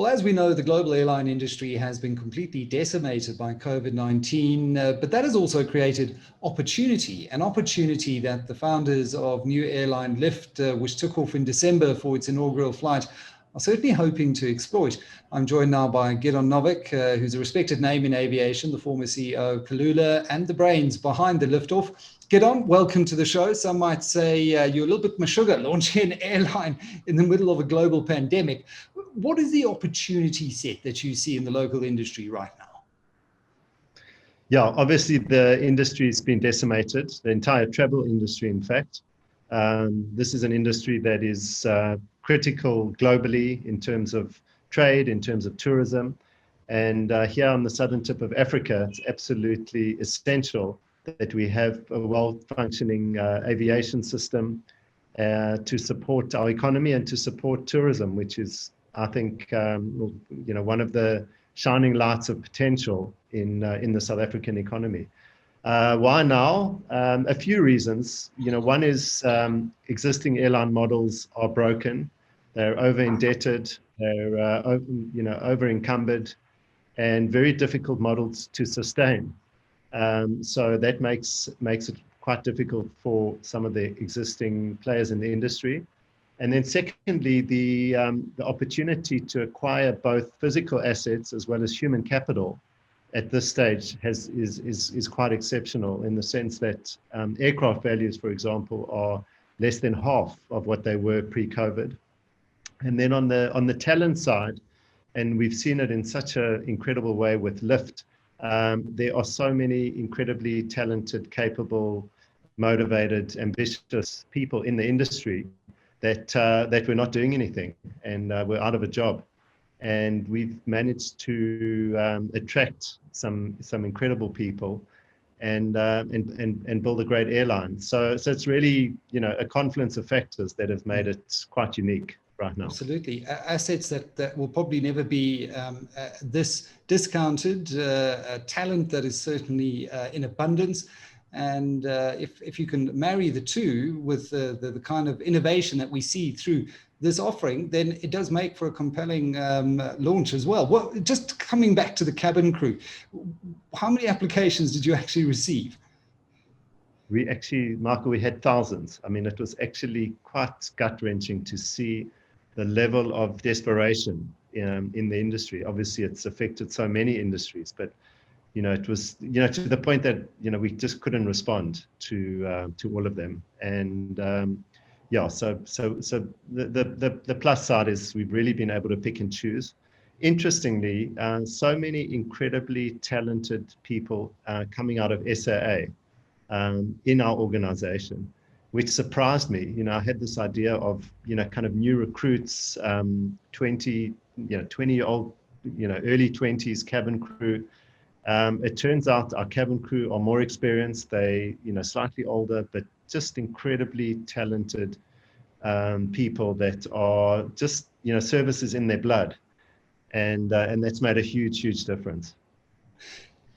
as we know, the global airline industry has been completely decimated by COVID-19, but that has also created opportunity, an opportunity that the founders of new airline Lift, which took off in December for its inaugural flight, are certainly hoping to exploit. I'm joined now by Gidon Novick, who's a respected name in aviation, the former CEO of Kulula, and the brains behind the liftoff. Gidon, welcome to the show. Some might say you're a little bit mashuga launching an airline in the middle of a global pandemic. What is the opportunity set that you see in the local industry right now? Yeah, obviously the industry's been decimated, the entire travel industry, in fact. This is an industry that is critical globally in terms of trade, in terms of tourism. And here on the southern tip of Africa, it's absolutely essential that we have a well-functioning aviation system to support our economy and to support tourism, which is, I think, one of the shining lights of potential in the South African economy. Why now? A few reasons. One is existing airline models are broken. They're over-indebted. They're over-encumbered, and very difficult models to sustain. So that makes it quite difficult for some of the existing players in the industry. And then secondly, the opportunity to acquire both physical assets as well as human capital at this stage is quite exceptional, in the sense that aircraft values, for example, are less than half of what they were pre-COVID. And then on the talent side, and we've seen it in such an incredible way with Lift, there are so many incredibly talented, capable, motivated, ambitious people in the industry that we're not doing anything, and we're out of a job. And we've managed to attract some incredible people and build a great airline. So it's really a confluence of factors that have made it quite unique right now. Absolutely. Assets that will probably never be this discounted, talent that is certainly in abundance. And if you can marry the two with the kind of innovation that we see through this offering, then it does make for a compelling launch as well. Well, just coming back to the cabin crew, how many applications did you actually receive? Michael, we had thousands. I mean, it was actually quite gut-wrenching to see the level of desperation in the industry. Obviously, it's affected so many industries, but it was to the point that we just couldn't respond to all of them. And so the plus side is we've really been able to pick and choose. Interestingly, so many incredibly talented people coming out of SAA in our organization, which surprised me. I had this idea of kind of new recruits, 20-year-old, early 20s cabin crew. It turns out our cabin crew are more experienced. They, slightly older, but just incredibly talented people that are just, services in their blood. And that's made a huge difference.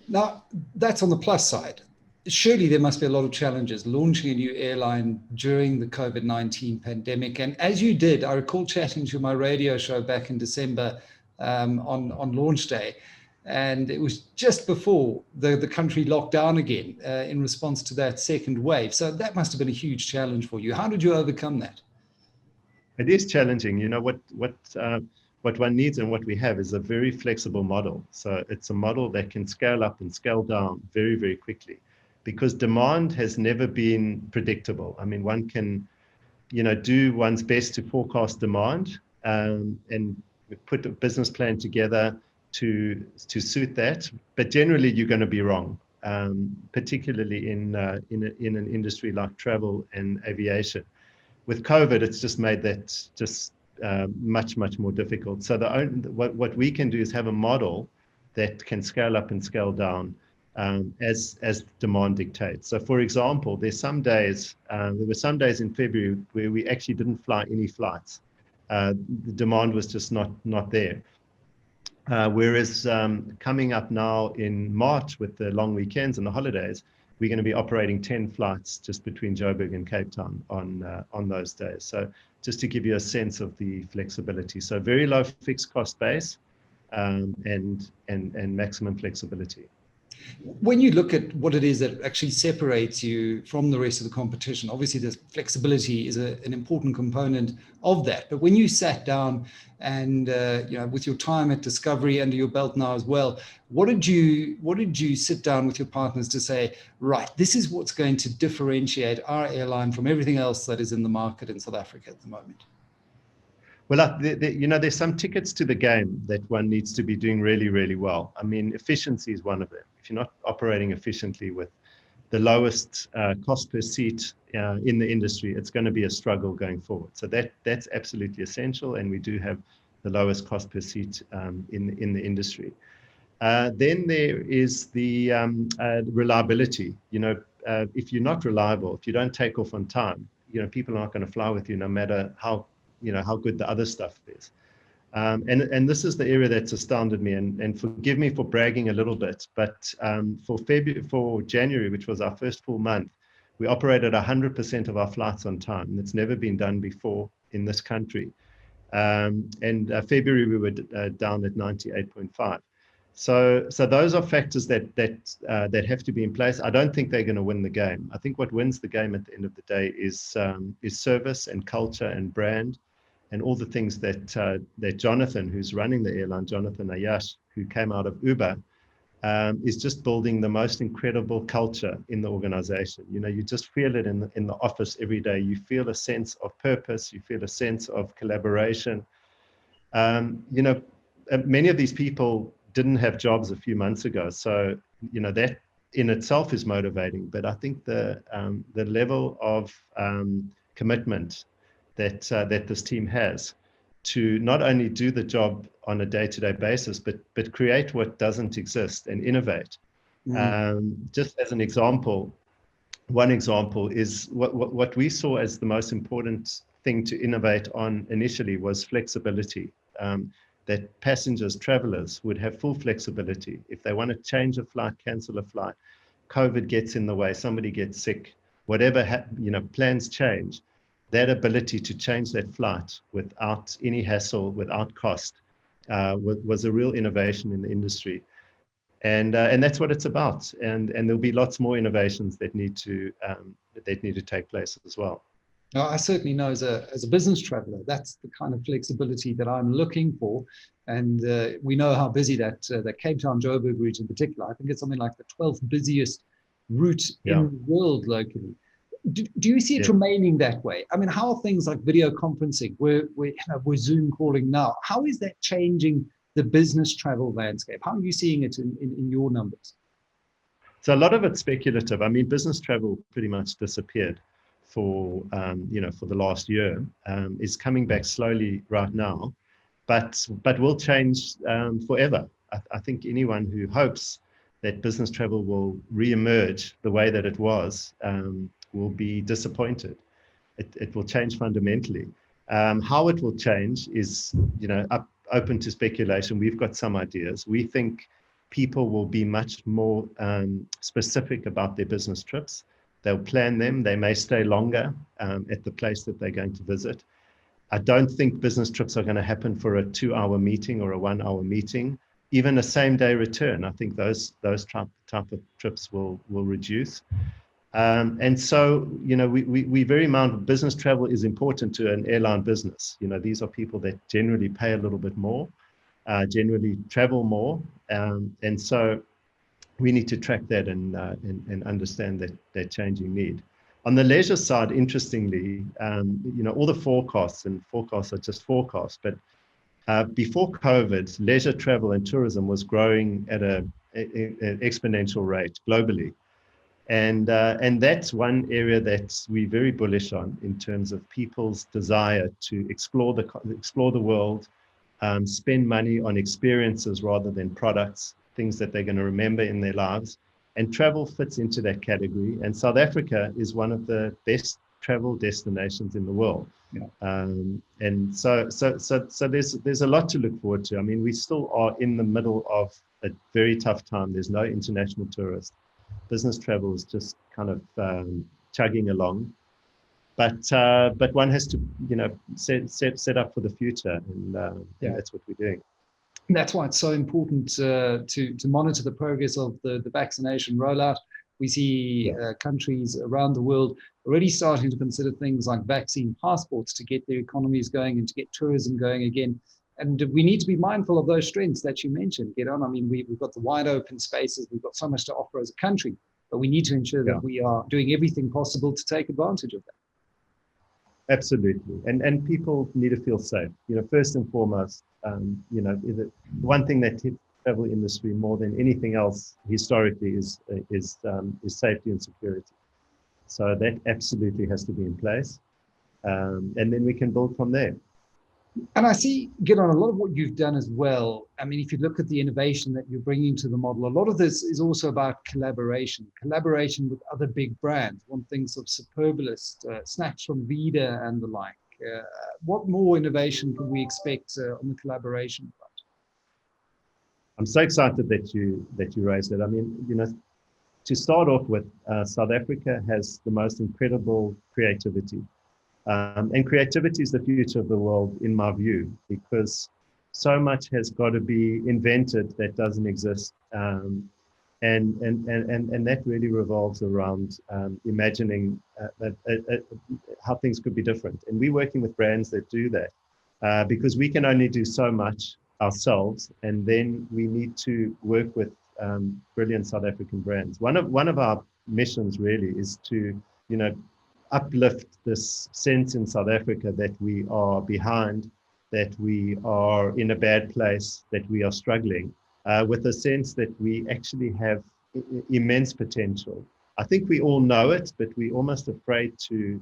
Now, that's on the plus side. Surely there must be a lot of challenges launching a new airline during the COVID-19 pandemic. And as you did, I recall chatting to my radio show back in December on launch day. And it was just before the country locked down again in response to that second wave. So that must have been a huge challenge for you. How did you overcome that? It is challenging. What one needs and what we have is a very flexible model. So it's a model that can scale up and scale down very, very quickly, because demand has never been predictable. I mean, one can, do one's best to forecast demand and put a business plan together to suit that, but generally you're going to be wrong, particularly in an industry like travel and aviation. With COVID, it's just made that just much more difficult. So what we can do is have a model that can scale up and scale down as demand dictates. So, for example, there were some days in February where we actually didn't fly any flights. The demand was just not there. Whereas coming up now in March with the long weekends and the holidays, we're going to be operating 10 flights just between Joburg and Cape Town on those days. So just to give you a sense of the flexibility. So very low fixed cost base, and maximum flexibility. When you look at what it is that actually separates you from the rest of the competition, obviously the flexibility is an important component of that. But when you sat down and with your time at Discovery under your belt now as well, what did you sit down with your partners to say, right, this is what's going to differentiate our airline from everything else that is in the market in South Africa at the moment? Well, there's some tickets to the game that one needs to be doing really, really well. I mean, efficiency is one of them. If you're not operating efficiently with the lowest cost per seat in the industry, it's going to be a struggle going forward. So that's absolutely essential, and we do have the lowest cost per seat in the industry. Then there is the reliability. If you're not reliable, if you don't take off on time, people are not going to fly with you, no matter how good the other stuff is. And this is the area that's astounded me, and forgive me for bragging a little bit, but for January, which was our first full month, we operated 100% of our flights on time, and it's never been done before in this country. And February we were down at 98.5. So those are factors that have to be in place. I don't think they're going to win the game. I think what wins the game at the end of the day is service and culture and brand, and all the things that Jonathan, who's running the airline, Jonathan Ayash, who came out of Uber, is just building the most incredible culture in the organization. You just feel it in the office every day. You feel a sense of purpose. You feel a sense of collaboration. Many of these people didn't have jobs a few months ago, so that in itself is motivating. But I think the level of commitment that this team has to not only do the job on a day-to-day basis, but create what doesn't exist and innovate. Just as an example, one example is what we saw as the most important thing to innovate on initially was flexibility. That passengers, travelers would have full flexibility. If they want to change a flight, cancel a flight, COVID gets in the way, somebody gets sick, whatever, plans change, that ability to change that flight without any hassle, without cost, was a real innovation in the industry. And that's what it's about. And there'll be lots more innovations that need to take place as well. Now, I certainly know as a business traveler, that's the kind of flexibility that I'm looking for. And we know how busy that Cape Town-Joburg route in particular, I think it's something like the 12th busiest route in the world locally. Do you see it remaining that way? I mean, how are things like video conferencing, we're Zoom calling now, how is that changing the business travel landscape? How are you seeing it in your numbers? So a lot of it's speculative. I mean, business travel pretty much disappeared for the last year, is coming back slowly right now, but will change forever. I think anyone who hopes that business travel will re-emerge the way that it was will be disappointed. It will change fundamentally. How it will change is open to speculation. We've got some ideas. We think people will be much more specific about their business trips. They'll plan them. They may stay longer at the place that they're going to visit. I don't think business trips are going to happen for a 2-hour meeting or a 1-hour meeting, even a same-day return. I think those type of trips will reduce. And so, we very much, business travel is important to an airline business. These are people that generally pay a little bit more, generally travel more. And so we need to track that and understand that changing need. On the leisure side, interestingly, all the forecasts are just forecasts, but before COVID, leisure travel and tourism was growing at an exponential rate globally. And that's one area that we're very bullish on in terms of people's desire to explore the world, spend money on experiences rather than products, things that they're going to remember in their lives. And travel fits into that category. And South Africa is one of the best travel destinations in the world. Yeah. And so there's a lot to look forward to. I mean, we still are in the middle of a very tough time. There's no international tourists. Business travel is just kind of chugging along. but one has to, set up for the future, and that's what we're doing. That's why it's so important to monitor the progress of the vaccination rollout. We see countries around the world already starting to consider things like vaccine passports to get their economies going and to get tourism going again. And we need to be mindful of those strengths that you mentioned, Gidon. I mean, we've got the wide open spaces. We've got so much to offer as a country, but we need to ensure that we are doing everything possible to take advantage of that. Absolutely. And people need to feel safe. First and foremost, the one thing that hits the travel industry more than anything else historically is safety and security. So that absolutely has to be in place. And then we can build from there. And I see, Gidon, a lot of what you've done as well. I mean, if you look at the innovation that you're bringing to the model, a lot of this is also about collaboration with other big brands. One thinks of Superbalist, snacks from Vida and the like. What more innovation can we expect on the collaboration front? I'm so excited that you raised it. I mean, to start off with, South Africa has the most incredible creativity. And creativity is the future of the world, in my view, because so much has got to be invented that doesn't exist. And that really revolves around imagining how things could be different. And we're working with brands that do that because we can only do so much ourselves. And then we need to work with brilliant South African brands. One of our missions really is to, uplift this sense in South Africa that we are behind, that we are in a bad place, that we are struggling, with a sense that we actually have immense potential. I think we all know it, but we're almost afraid to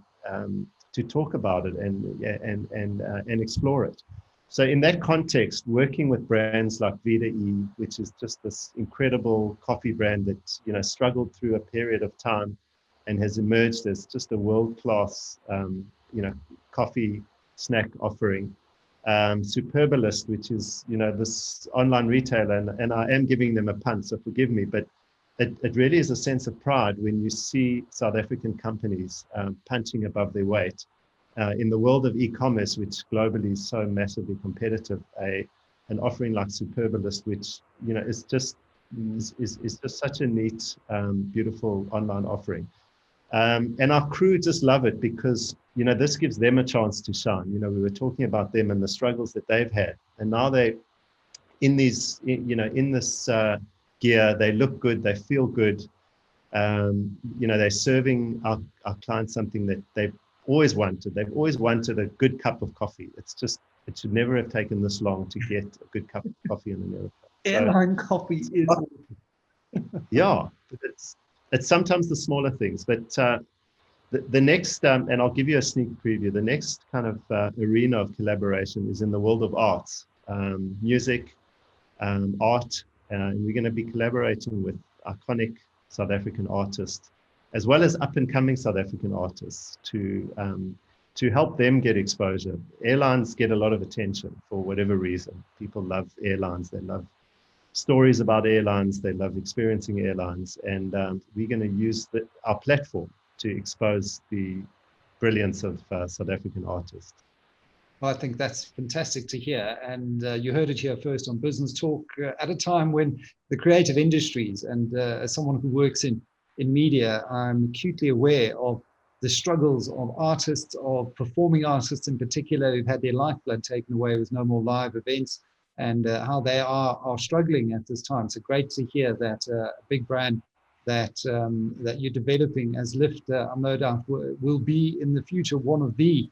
talk about it and explore it. So in that context, working with brands like Vida E, which is just this incredible coffee brand that struggled through a period of time and has emerged as just a world-class, coffee snack offering. Superbalist, which is, this online retailer, and I am giving them a pun, so forgive me, but it really is a sense of pride when you see South African companies punching above their weight. In the world of e-commerce, which globally is so massively competitive, an offering like Superbalist, which, is just such a neat, beautiful online offering. And our crew just love it because, this gives them a chance to shine. We were talking about them and the struggles that they've had. And now they, in this gear, they look good, they feel good. They're serving our clients something that they've always wanted. They've always wanted a good cup of coffee. It should never have taken this long to get a good cup of coffee in America. Airline coffee is... Yeah, it's sometimes the smaller things, but the next, and I'll give you a sneak preview, the next kind of arena of collaboration is in the world of arts, music, art, and we're going to be collaborating with iconic South African artists, as well as up-and-coming South African artists to help them get exposure. Airlines get a lot of attention for whatever reason. People love airlines, they love stories about airlines, they love experiencing airlines, and we're going to use our platform to expose the brilliance of South African artists. I think that's fantastic to hear, and you heard it here first on Business Talk at a time when the creative industries, and as someone who works in media, I'm acutely aware of the struggles of artists, of performing artists in particular, who've had their lifeblood taken away with no more live events, and how they are struggling at this time. So great to hear that a big brand that you're developing as Lyft, I'm no doubt will be in the future one of the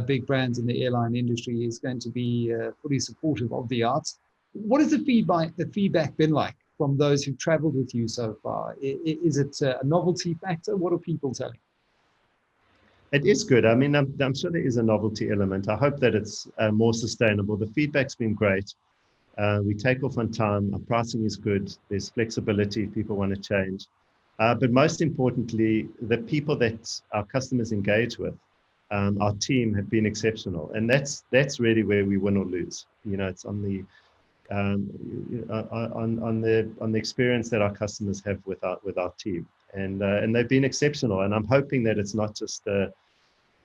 big brands in the airline industry, is going to be fully supportive of the arts. What has the feedback been like from those who've traveled with you so far? Is it a novelty factor? What are people telling? It is good. I mean, I'm sure there is a novelty element. I hope that it's more sustainable. The feedback's been great. We take off on time. Our pricing is good. There's flexibility if people want to change. But most importantly, the people that our customers engage with, our team, have been exceptional. And that's really where we win or lose. It's on the on the experience that our customers have with our team. And they've been exceptional. And I'm hoping that it's not just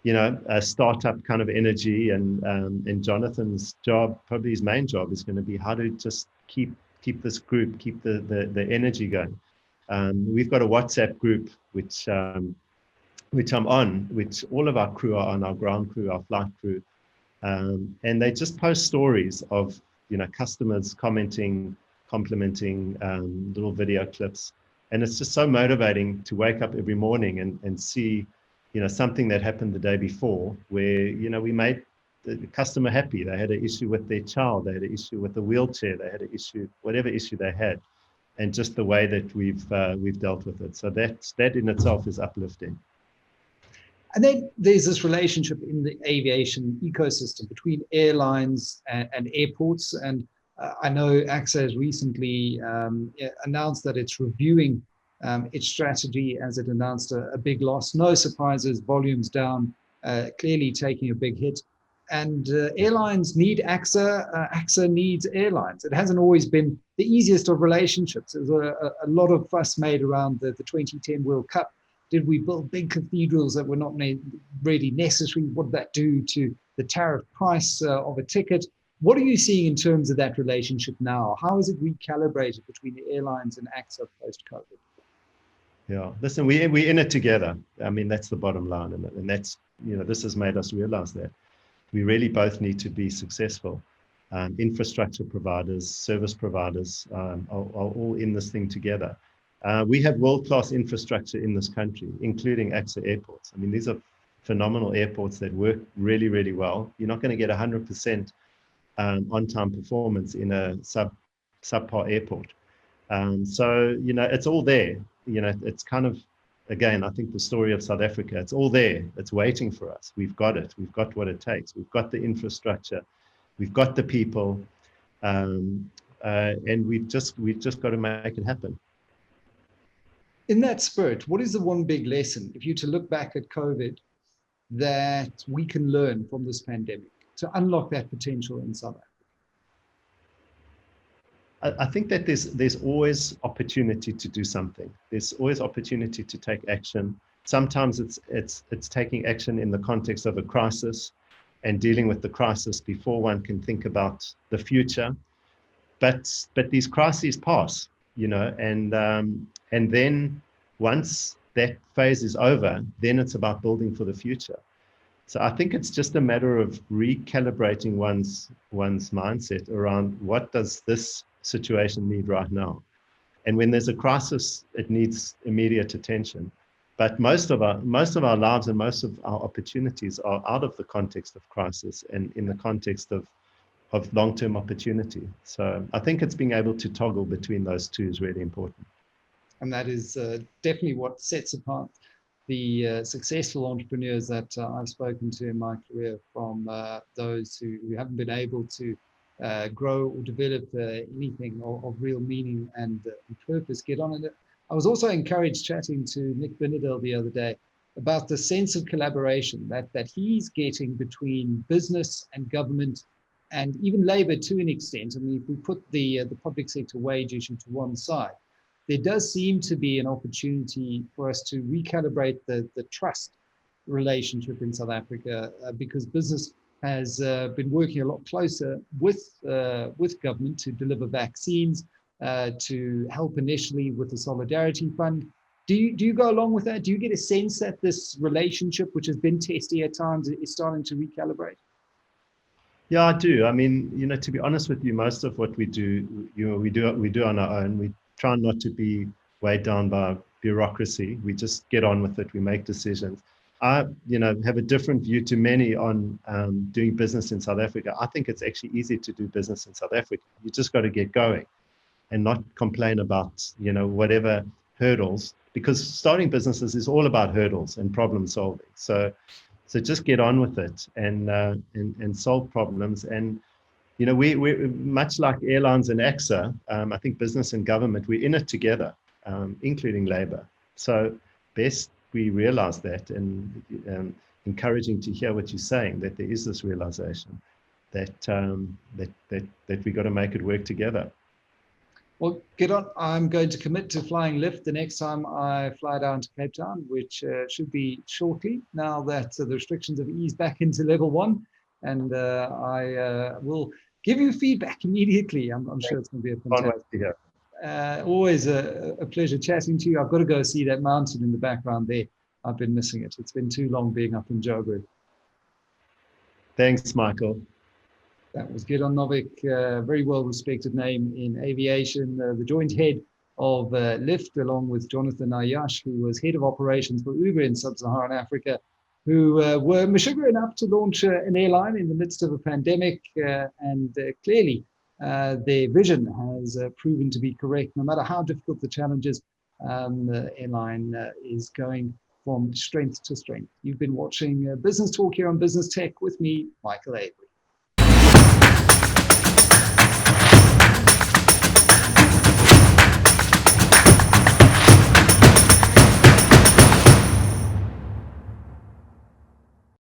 a startup kind of energy, and Jonathan's job, probably his main job, is going to be how to just keep this group, keep the energy going. We've got a WhatsApp group which I'm on, which all of our crew are on, our ground crew, our flight crew, and they just post stories of customers commenting, complimenting, little video clips, and it's just so motivating to wake up every morning and see something that happened the day before where we made the customer happy. They had an issue with their child, they had an issue with a wheelchair, they had an issue, whatever issue they had, and just the way that we've dealt with it. So that in itself is uplifting. And then there's this relationship in the aviation ecosystem between airlines and airports. And I know AXA has recently announced that it's reviewing its strategy as it announced a big loss. No surprises, volumes down, clearly taking a big hit. And airlines need AXA, AXA needs airlines. It hasn't always been the easiest of relationships. There's a lot of fuss made around the 2010 World Cup. Did we build big cathedrals that were not really necessary? What did that do to the tariff price of a ticket? What are you seeing in terms of that relationship now? How is it recalibrated between the airlines and AXA post-COVID? Yeah, listen, we're in it together. I mean, that's the bottom line. And that's, this has made us realize that we really both need to be successful. Infrastructure providers, service providers are all in this thing together. We have world-class infrastructure in this country, including AXA airports. I mean, these are phenomenal airports that work really, really well. You're not going to get 100% on-time performance in a subpar airport. So, it's all there. It's kind of, again, I think the story of South Africa, it's all there. It's waiting for us. We've got it. We've got what it takes. We've got the infrastructure. We've got the people. And we've just got to make it happen. In that spirit, what is the one big lesson, if you to look back at COVID, that we can learn from this pandemic to unlock that potential in South Africa? I think that there's always opportunity to do something. There's always opportunity to take action. Sometimes it's taking action in the context of a crisis and dealing with the crisis before one can think about the future. But these crises pass, and then once that phase is over, then it's about building for the future. So I think it's just a matter of recalibrating one's mindset around what does this situation need right now. And when there's a crisis, it needs immediate attention. But most of our lives and most of our opportunities are out of the context of crisis and in the context of long-term opportunity. So I think it's being able to toggle between those two is really important. And that is definitely what sets apart the successful entrepreneurs that I've spoken to in my career from those who haven't been able to grow or develop anything of real meaning and purpose. Get on it. I was also encouraged chatting to Nick Binnedell the other day about the sense of collaboration that he's getting between business and government and even labor to an extent. I mean, if we put the public sector wage issue to one side, there does seem to be an opportunity for us to recalibrate the trust relationship in South Africa because business has been working a lot closer with government to deliver vaccines, to help initially with the Solidarity Fund. Do you go along with that? Do you get a sense that this relationship, which has been testy at times, is starting to recalibrate? Yeah, I do. I mean, to be honest with you, most of what we do, we do on our own. We try not to be weighed down by bureaucracy. We just get on with it. We make decisions. I, have a different view to many on doing business in South Africa. I think it's actually easy to do business in South Africa. You just got to get going and not complain about, whatever hurdles, because starting businesses is all about hurdles and problem solving. So just get on with it and solve problems. And, we much like airlines and AXA, I think business and government, we're in it together, including labor. So best we realize that, and encouraging to hear what you're saying, that there is this realization that we got to make it work together. Well, Gidon, I'm going to commit to flying Lyft the next time I fly down to Cape Town, which should be shortly, now that the restrictions have eased back into level 1. And I will give you feedback immediately. I'm sure it's going to be a fantastic. Can't wait to hear. Always a pleasure chatting to you. I've got to go see that mountain in the background there. I've been missing it. It's been too long being up in Joburg. Thanks, Michael. That was Gidon Novick, a very well-respected name in aviation, the joint head of Lyft, along with Jonathan Ayash, who was head of operations for Uber in sub-Saharan Africa, who were mature enough to launch an airline in the midst of a pandemic, and clearly their vision has proven to be correct. No matter how difficult the challenges, the airline is going from strength to strength. You've been watching Business Talk here on Business Tech with me, Michael Avery.